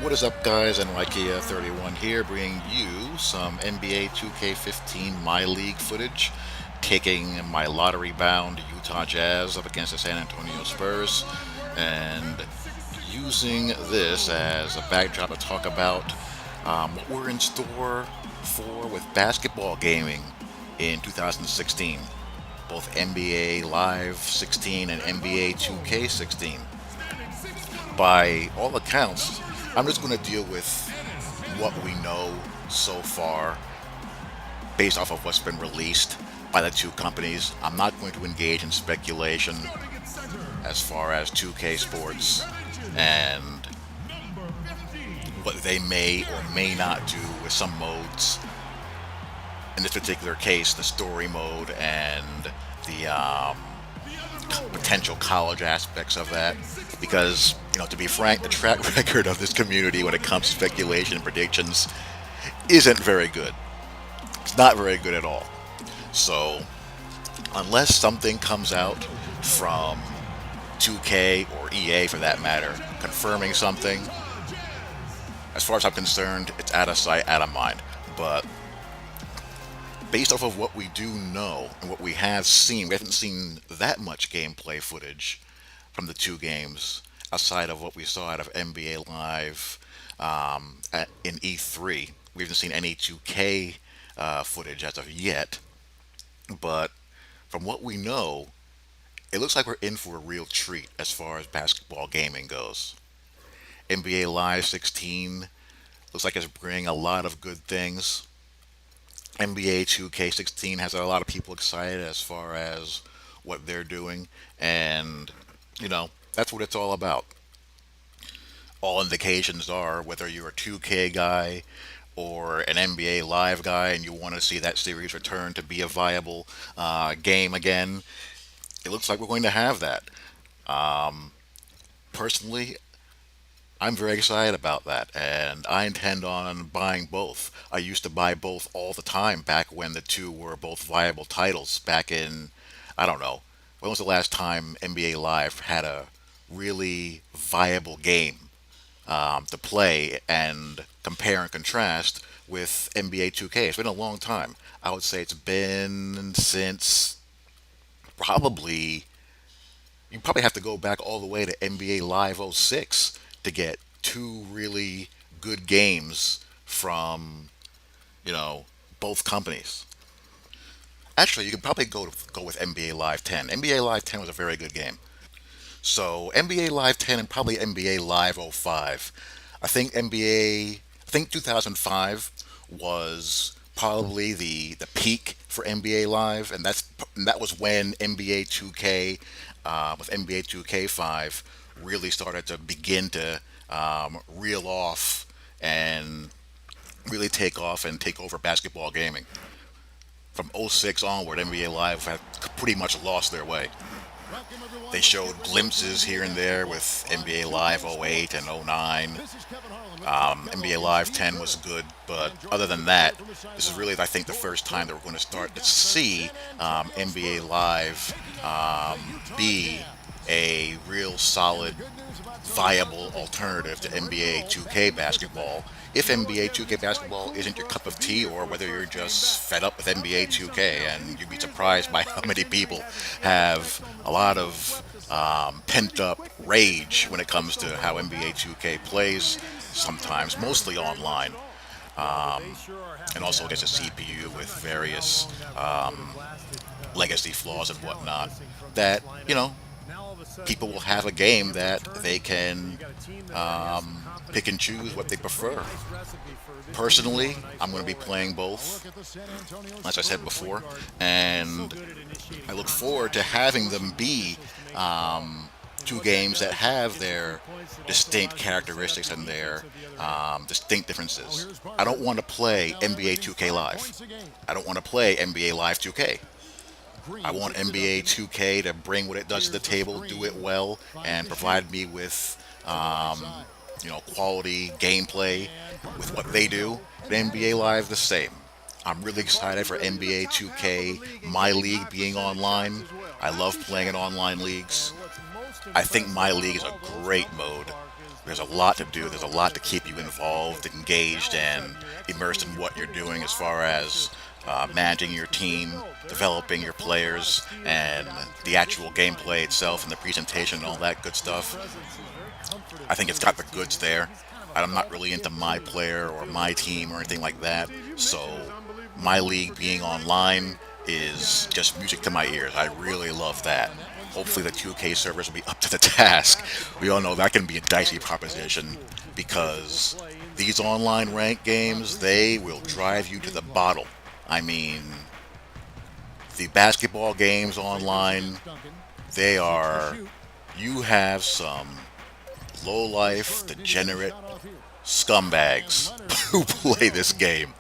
What is up, guys? NYKia31 here, bringing you some NBA 2K15 My League footage, taking my lottery-bound Utah Jazz up against the San Antonio Spurs, and using this as a backdrop to talk about what we're in store for with basketball gaming in 2016, both NBA Live 16 and NBA 2K16. By all accounts, I'm just going to deal with what we know so far based off of what's been released by the two companies. I'm not going to engage in speculation as far as 2K Sports and what they may or may not do with some modes. In this particular case, the story mode and the potential college aspects of that. Because, to be frank, the track record of this community when it comes to speculation and predictions isn't very good. It's not very good at all. So, unless something comes out from 2K or EA for that matter, confirming something, as far as I'm concerned, it's out of sight, out of mind. But based off of what we do know and what we have seen, we haven't seen that much gameplay footage from the two games outside of what we saw out of NBA Live in E3. We haven't seen any 2K footage as of yet, but from what we know, it looks like we're in for a real treat as far as basketball gaming goes. NBA Live 16 looks like it's bringing a lot of good things. NBA 2K16 has a lot of people excited as far as what they're doing, and that's what it's all about. All indications are whether you're a 2K guy or an NBA Live guy and you want to see that series return to be a viable game again, it looks like we're going to have that. Personally, I'm very excited about that, and I intend on buying both. I used to buy both all the time back when the two were both viable titles back in, I don't know, when was the last time NBA Live had a really viable game to play and compare and contrast with NBA 2K? It's been a long time. I would say it's been since probably you probably have to go back all the way to NBA Live '06 to get two really good games from, you know, both companies. Actually, you could probably go with NBA Live 10. NBA Live 10 was a very good game. So NBA Live 10 and probably NBA Live '05. I think 2005 was probably the peak for NBA Live, and that was when NBA 2K with NBA 2K5 really started to begin to reel off and really take off and take over basketball gaming. From '06 onward, NBA Live had pretty much lost their way. They showed glimpses here and there with NBA Live '08 and '09. NBA Live 10 was good, but other than that, this is really, I think, the first time that we're going to start to see NBA Live be a real solid, viable alternative to NBA 2K basketball. If NBA 2K basketball isn't your cup of tea, or whether you're just fed up with NBA 2K, and you'd be surprised by how many people have a lot of pent up rage when it comes to how NBA 2K plays, sometimes mostly online, and also gets a CPU with various legacy flaws and whatnot. That, people will have a game that they can pick and choose what they prefer. Personally, I'm going to be playing both, as I said before, and I look forward to having them be two games that have their distinct characteristics and their distinct differences. I don't want to play NBA 2K Live. I don't want to play NBA Live 2K. I want NBA 2K to bring what it does to the table, do it well, and provide me with, quality gameplay with what they do. But NBA Live the same. I'm really excited for NBA 2K, My League being online. I love playing in online leagues. I think My League is a great mode. There's a lot to do. There's a lot to keep you involved, engaged, and immersed in what you're doing as far as managing your team, developing your players, and the actual gameplay itself and the presentation and all that good stuff. I think it's got the goods there. I'm not really into my player or my team or anything like that, so my league being online is just music to my ears. I really love that. Hopefully the 2K servers will be up to the task. We all know that can be a dicey proposition because these online ranked games, they will drive you to the bottle. I mean, the basketball games online, they are, you have some low life, degenerate scumbags who play this game.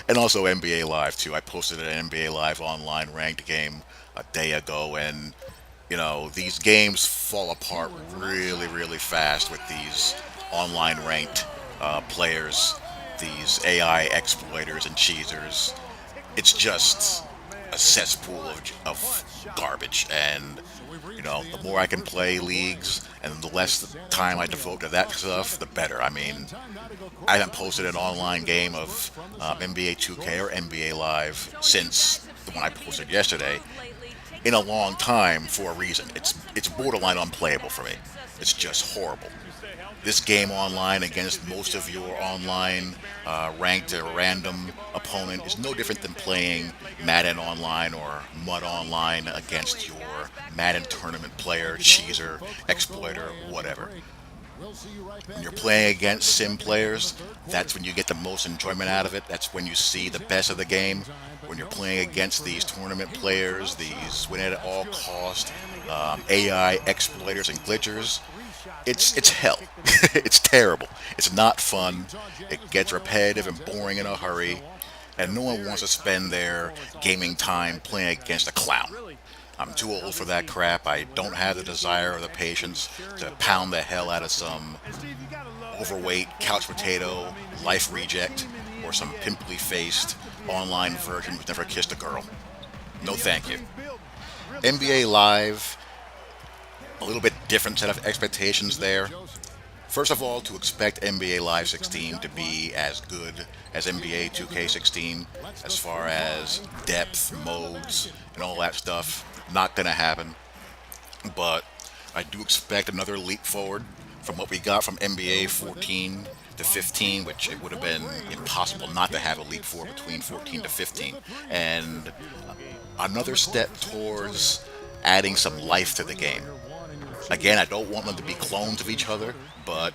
And also NBA Live too. I posted an NBA Live online ranked game a day ago, and these games fall apart really, really fast with these online ranked players, these AI exploiters and cheesers. It's just a cesspool of garbage, and the more I can play leagues and the less time I devote to that stuff, the better. I mean, I haven't posted an online game of NBA 2K or NBA Live since the one I posted yesterday in a long time for a reason. It's borderline unplayable for me. It's just horrible. This game online against most of your online ranked or random opponent is no different than playing Madden online or Mud online against your Madden tournament player, cheeser, exploiter, whatever. When you're playing against sim players, that's when you get the most enjoyment out of it. That's when you see the best of the game. When you're playing against these tournament players, these win at all cost AI exploiters and glitchers, it's hell. It's terrible. It's not fun. It gets repetitive and boring in a hurry, and no one wants to spend their gaming time playing against a clown. I'm too old for that crap. I don't have the desire or the patience to pound the hell out of some overweight couch potato life reject or some pimply faced online virgin who's never kissed a girl. No thank you. NBA Live, a little bit different set of expectations there. First of all, to expect NBA Live 16 to be as good as NBA 2K16 as far as depth, modes, and all that stuff, not going to happen. But I do expect another leap forward from what we got from NBA 14 to 15, which it would have been impossible not to have a leap forward between 14 to 15. And another step towards adding some life to the game. Again, I don't want them to be clones of each other, but,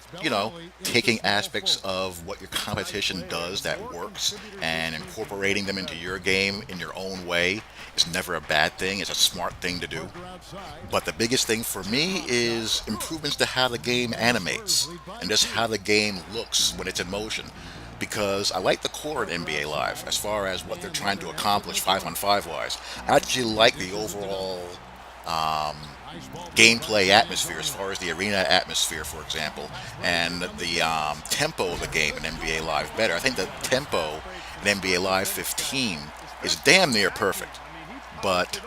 taking aspects of what your competition does that works and incorporating them into your game in your own way is never a bad thing. It's a smart thing to do. But the biggest thing for me is improvements to how the game animates and just how the game looks when it's in motion. Because I like the core in NBA Live as far as what they're trying to accomplish 5-on-5 wise. I actually like the overall gameplay atmosphere as far as the arena atmosphere, for example, and the tempo of the game in NBA Live better. I think the tempo in NBA Live 15 is damn near perfect, but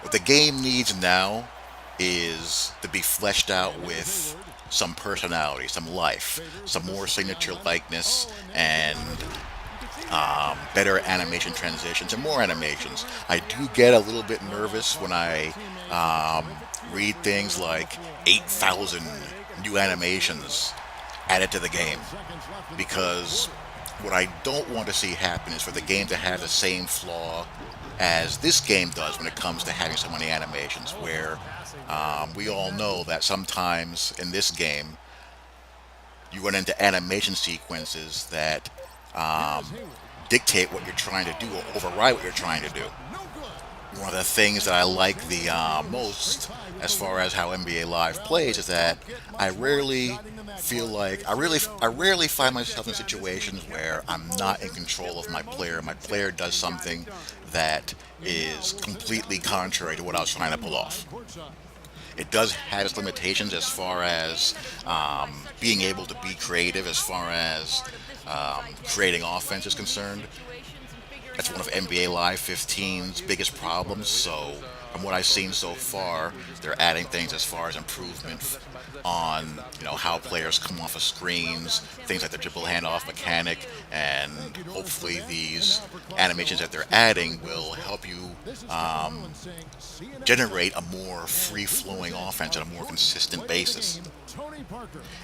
what the game needs now is to be fleshed out with some personality, some life, some more signature likeness, and better animation transitions and more animations. I do get a little bit nervous when I read things like 8,000 new animations added to the game, because what I don't want to see happen is for the game to have the same flaw as this game does when it comes to having so many animations, where we all know that sometimes in this game you run into animation sequences that dictate what you're trying to do or override what you're trying to do. One of the things that I like the most as far as how NBA Live plays is that I rarely feel like I rarely find myself in situations where I'm not in control of my player. My player does something that is completely contrary to what I was trying to pull off. It does have its limitations as far as being able to be creative as far as creating offense is concerned. That's one of NBA Live 15's biggest problems. So, from what I've seen so far, they're adding things as far as improvement on how players come off of screens, things like the dribble handoff mechanic, and hopefully these animations that they're adding will help you generate a more free-flowing offense on a more consistent basis.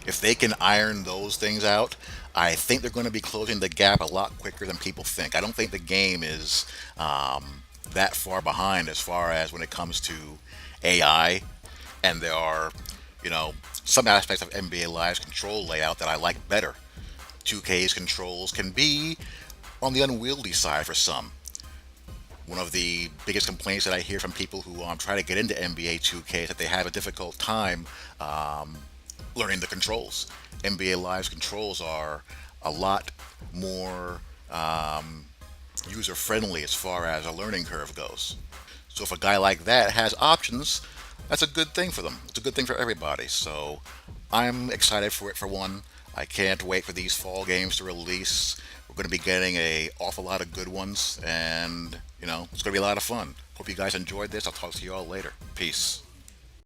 If they can iron those things out, I think they're going to be closing the gap a lot quicker than people think. I don't think the game is that far behind as far as when it comes to AI, and there are, some aspects of NBA Live's control layout that I like better. 2K's controls can be on the unwieldy side for some. One of the biggest complaints that I hear from people who try to get into NBA 2K is that they have a difficult time learning the controls. NBA Live's controls are a lot more user friendly as far as a learning curve goes. So if a guy like that has options, that's a good thing for them. It's a good thing for everybody. So I'm excited for it for one. I can't wait for these fall games to release. We're going to be getting a awful lot of good ones, and it's going to be a lot of fun. Hope you guys enjoyed this. I'll talk to you all later. Peace.